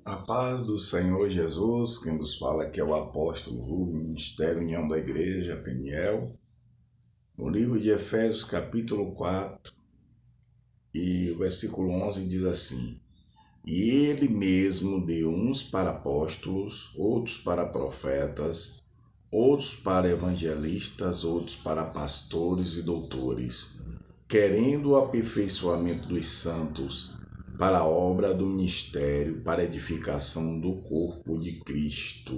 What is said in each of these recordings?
A paz do Senhor Jesus, quem nos fala aqui é o apóstolo Rubem, Ministério União da Igreja, Peniel. No livro de Efésios, capítulo 4, e o versículo 11 diz assim: E ele mesmo deu uns para apóstolos, outros para profetas, outros para evangelistas, outros para pastores e doutores, querendo o aperfeiçoamento dos santos, para a obra do ministério, para a edificação do corpo de Cristo.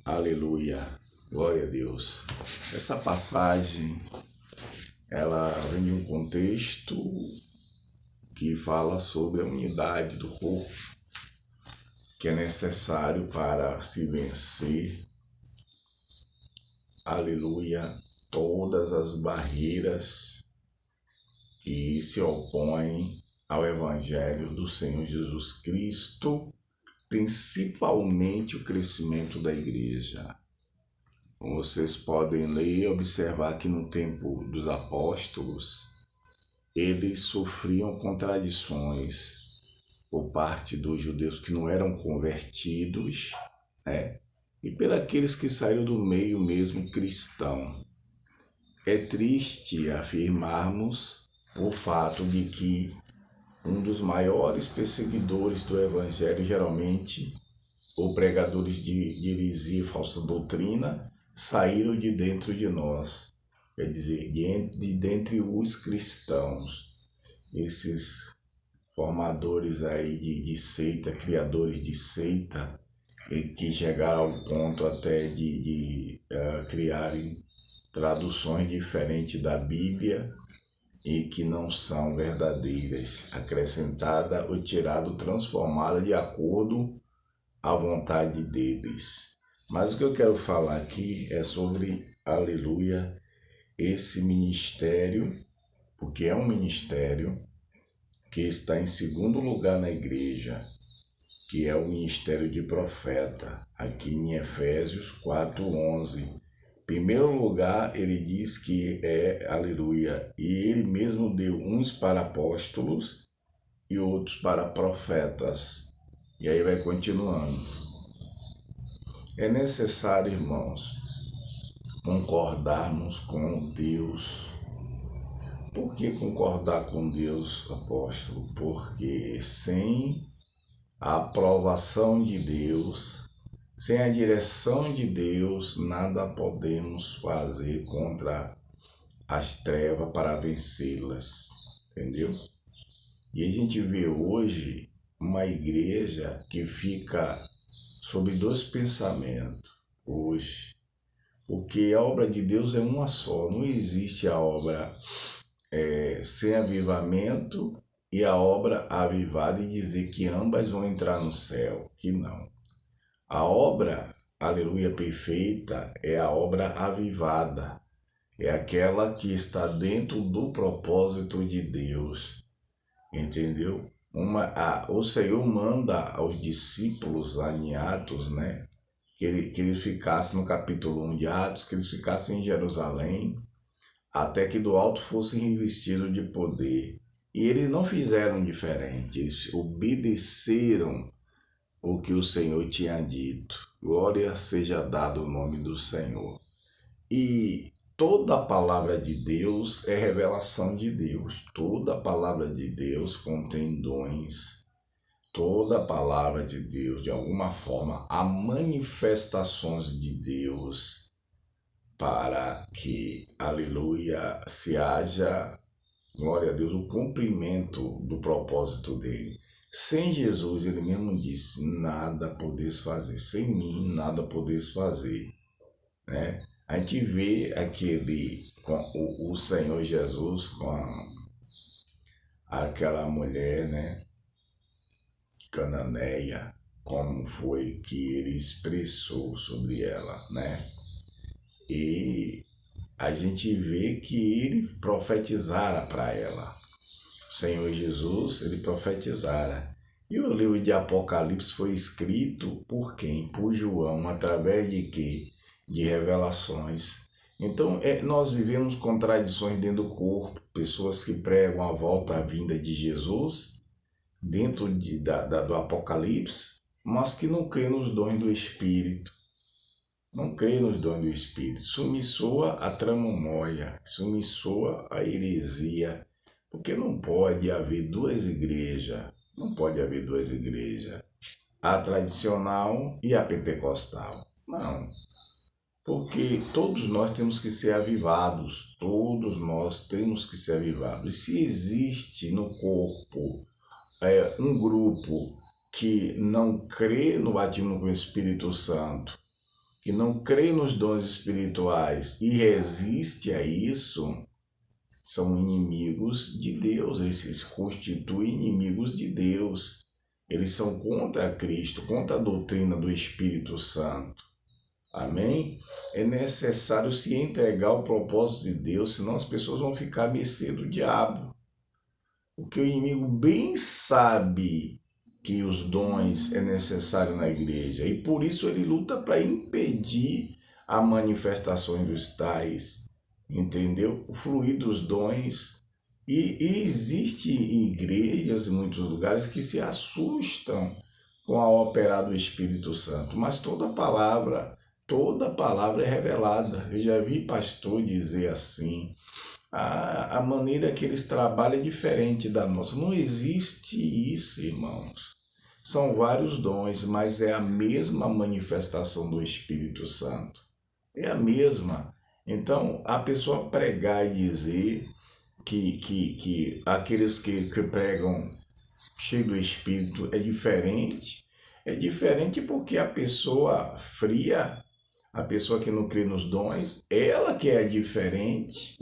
Aleluia, glória a Deus. Essa passagem, ela vem de um contexto que fala sobre a unidade do corpo, que é necessário para se vencer, aleluia, todas as barreiras que se opõem ao Evangelho do Senhor Jesus Cristo, principalmente o crescimento da igreja. Como vocês podem ler e observar que no tempo dos apóstolos, eles sofriam contradições por parte dos judeus que não eram convertidos, e por aqueles que saíram do meio mesmo cristão. É triste afirmarmos o fato de que um dos maiores perseguidores do Evangelho, geralmente, ou pregadores de heresia e falsa doutrina, saíram de dentro de nós, quer dizer, de dentre os cristãos. Esses formadores aí de seita, criadores de seita, e que chegaram ao ponto até de criarem traduções diferentes da Bíblia, e que não são verdadeiras, acrescentada ou tirado, transformada de acordo à vontade deles. Mas o que eu quero falar aqui é sobre, aleluia, esse ministério, porque é um ministério que está em segundo lugar na igreja, que é o ministério de profeta, aqui em Efésios 4:11. Em primeiro lugar, ele diz que aleluia, e ele mesmo deu uns para apóstolos e outros para profetas. E aí vai continuando. É necessário, irmãos, concordarmos com Deus. Por que concordar com Deus, apóstolo? Porque sem a aprovação de Deus, sem a direção de Deus, nada podemos fazer contra as trevas para vencê-las, entendeu? E a gente vê hoje uma igreja que fica sob dois pensamentos hoje, porque a obra de Deus é uma só, não existe a obra sem avivamento e a obra avivada e dizer que ambas vão entrar no céu, que não. A obra, aleluia, perfeita é a obra avivada, é aquela que está dentro do propósito de Deus, entendeu? O Senhor manda aos discípulos lá em Atos, que eles ficassem no capítulo 1 de Atos, que eles ficassem em Jerusalém, até que do alto fossem revestidos de poder. E eles não fizeram diferente, eles obedeceram o que o Senhor tinha dito. Glória seja dada o nome do Senhor. E toda a palavra de Deus é revelação de Deus. Toda a palavra de Deus contém dons. Toda a palavra de Deus, de alguma forma, há manifestações de Deus para que, aleluia, se haja, glória a Deus, o cumprimento do propósito dele. Sem Jesus, ele mesmo disse, nada podeis fazer. Sem mim, nada podeis fazer. A gente vê com o Senhor Jesus, com aquela mulher, cananeia, como foi que ele expressou sobre ela, E a gente vê que ele profetizara para ela. O Senhor Jesus, ele profetizara. E o livro de Apocalipse foi escrito por quem? Por João, através de quê? De revelações. Então, nós vivemos contradições dentro do corpo, pessoas que pregam a volta à vinda de Jesus, dentro do Apocalipse, mas que não crê nos dons do Espírito. Não crê nos dons do Espírito. Isso me soa a tramóia, isso me soa a heresia, porque não pode haver duas igrejas, não pode haver duas igrejas, a tradicional e a pentecostal. Não, porque todos nós temos que ser avivados, todos nós temos que ser avivados. E se existe no corpo um grupo que não crê no batismo com o Espírito Santo, que não crê nos dons espirituais e resiste a isso, são inimigos de Deus, eles se constituem inimigos de Deus. Eles são contra Cristo, contra a doutrina do Espírito Santo. Amém? É necessário se entregar ao propósito de Deus, senão as pessoas vão ficar à mercê do diabo. Porque o inimigo bem sabe que os dons é necessário na igreja e por isso ele luta para impedir a manifestação dos tais, entendeu? O fluir dos dons. E existe igrejas em muitos lugares que se assustam com a operar do Espírito Santo, mas toda palavra é revelada. Eu já vi pastor dizer assim, a maneira que eles trabalham é diferente da nossa. Não existe isso, irmãos. São vários dons, mas é a mesma manifestação do Espírito Santo. É a mesma. Então, a pessoa pregar e dizer que aqueles que pregam cheio do Espírito é diferente porque a pessoa fria, a pessoa que não crê nos dons, ela que é diferente,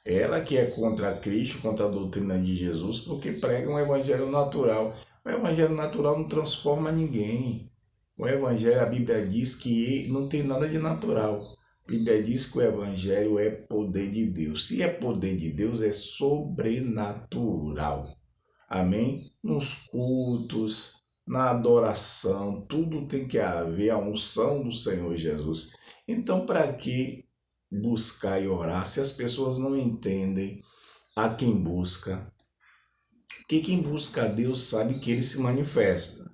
ela que é contra Cristo, contra a doutrina de Jesus, porque prega um evangelho natural. O evangelho natural não transforma ninguém. O evangelho, a Bíblia diz que não tem nada de natural. A Bíblia diz que o evangelho é poder de Deus. Se é poder de Deus, é sobrenatural. Amém? Nos cultos, na adoração, tudo tem que haver a unção do Senhor Jesus. Então, para que buscar e orar se as pessoas não entendem a quem busca? Porque quem busca a Deus sabe que Ele se manifesta.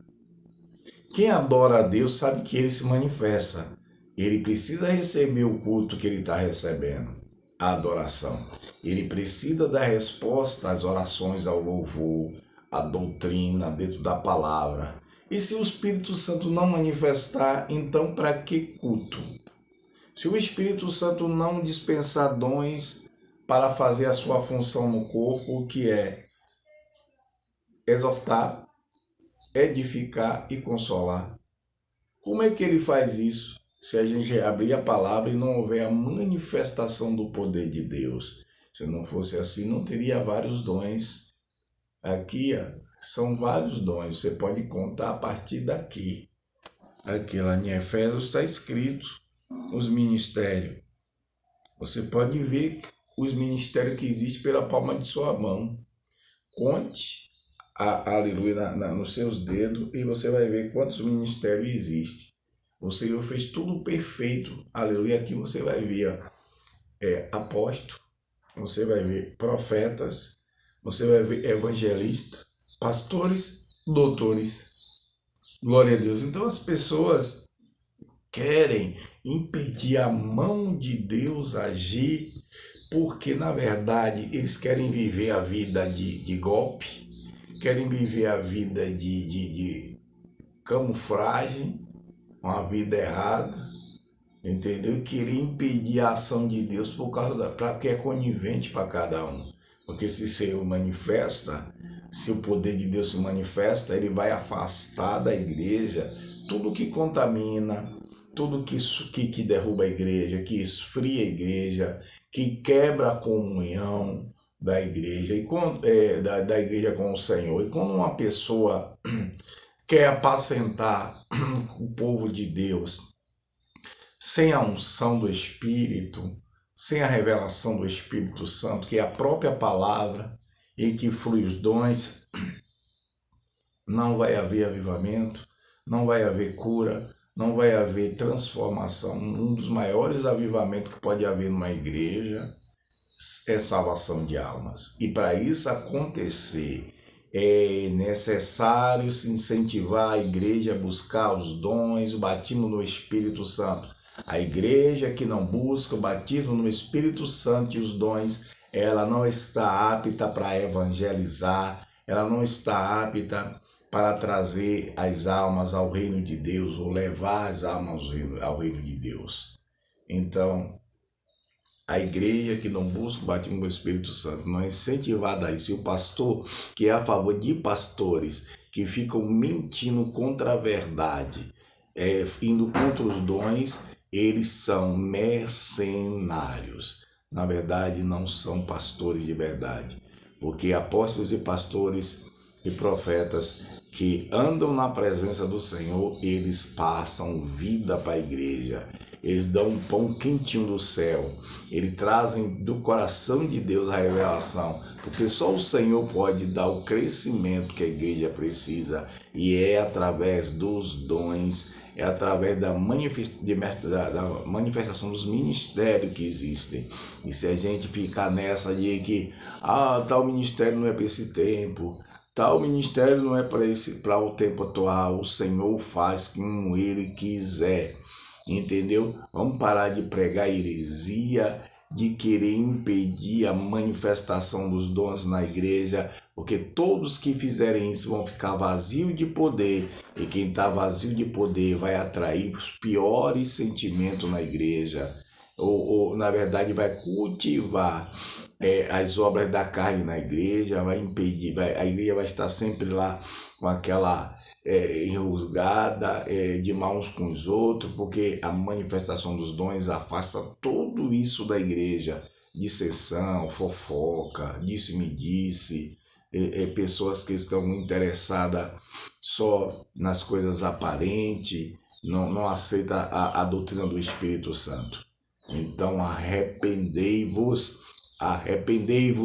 Quem adora a Deus sabe que Ele se manifesta. Ele precisa receber o culto que ele está recebendo, a adoração. Ele precisa dar resposta às orações, ao louvor, à doutrina, dentro da palavra. E se o Espírito Santo não manifestar, então para que culto? Se o Espírito Santo não dispensar dons para fazer a sua função no corpo, que é exortar, edificar e consolar, como é que ele faz isso? Se a gente abrir a palavra e não houver a manifestação do poder de Deus. Se não fosse assim, não teria vários dons. Aqui são vários dons, você pode contar a partir daqui. Aqui lá em Efésios está escrito os ministérios. Você pode ver os ministérios que existem pela palma de sua mão. Conte, aleluia, nos seus dedos e você vai ver quantos ministérios existem. O Senhor fez tudo perfeito, aleluia. Aqui você vai ver apóstolo, você vai ver profetas, você vai ver evangelistas, pastores, doutores. Glória a Deus. Então as pessoas querem impedir a mão de Deus agir, porque na verdade eles querem viver a vida de golpe, querem viver a vida de camuflagem, uma vida errada, entendeu? Querer impedir a ação de Deus por causa porque é conivente para cada um. Porque se o Senhor manifesta, se o poder de Deus se manifesta, ele vai afastar da igreja tudo que contamina, tudo que derruba a igreja, que esfria a igreja, que quebra a comunhão da igreja, da igreja com o Senhor. E quando uma pessoa quer apacentar o povo de Deus sem a unção do Espírito, sem a revelação do Espírito Santo, que é a própria palavra e que flui os dons, não vai haver avivamento, não vai haver cura, não vai haver transformação. Um dos maiores avivamentos que pode haver numa igreja é salvação de almas. E para isso acontecer é necessário se incentivar a igreja a buscar os dons, o batismo no Espírito Santo. A igreja que não busca o batismo no Espírito Santo e os dons, ela não está apta para evangelizar, ela não está apta para trazer as almas ao reino de Deus ou levar as almas ao reino de Deus. Então, a igreja que não busca o batismo do Espírito Santo não é incentivada a isso. E o pastor que é a favor de pastores que ficam mentindo contra a verdade, indo contra os dons, eles são mercenários. Na verdade, não são pastores de verdade. Porque apóstolos e pastores e profetas que andam na presença do Senhor, eles passam vida para a igreja. Eles dão um pão quentinho do céu. Eles trazem do coração de Deus a revelação, porque só o Senhor pode dar o crescimento que a igreja precisa, e é através dos dons, é através da manifestação dos ministérios que existem. E se a gente ficar nessa de que tal ministério não é para esse tempo, tal ministério não é para o tempo atual, o Senhor faz como Ele quiser. Entendeu? Vamos parar de pregar heresia, de querer impedir a manifestação dos dons na igreja, porque todos que fizerem isso vão ficar vazios de poder, e quem está vazio de poder vai atrair os piores sentimentos na igreja, ou na verdade vai cultivar as obras da carne na igreja, vai impedir, a igreja vai estar sempre lá com aquela enrusgada, de mãos com os outros, porque a manifestação dos dons afasta tudo isso da igreja, dissensão, fofoca, disse-me-disse, pessoas que estão interessadas só nas coisas aparentes, não aceita a doutrina do Espírito Santo. Então arrependei-vos,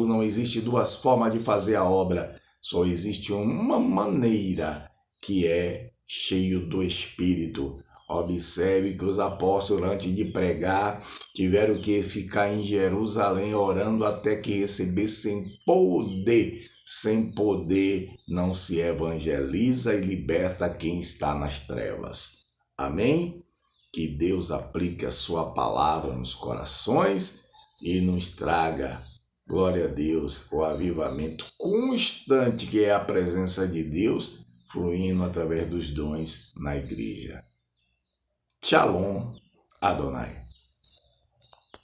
não existe duas formas de fazer a obra, só existe uma maneira, que é cheio do Espírito. Observe que os apóstolos, antes de pregar, tiveram que ficar em Jerusalém orando até que recebessem poder. Sem poder não se evangeliza e liberta quem está nas trevas. Amém? Que Deus aplique a sua palavra nos corações e nos traga, glória a Deus, o avivamento constante que é a presença de Deus fluindo através dos dons na igreja. Shalom Adonai.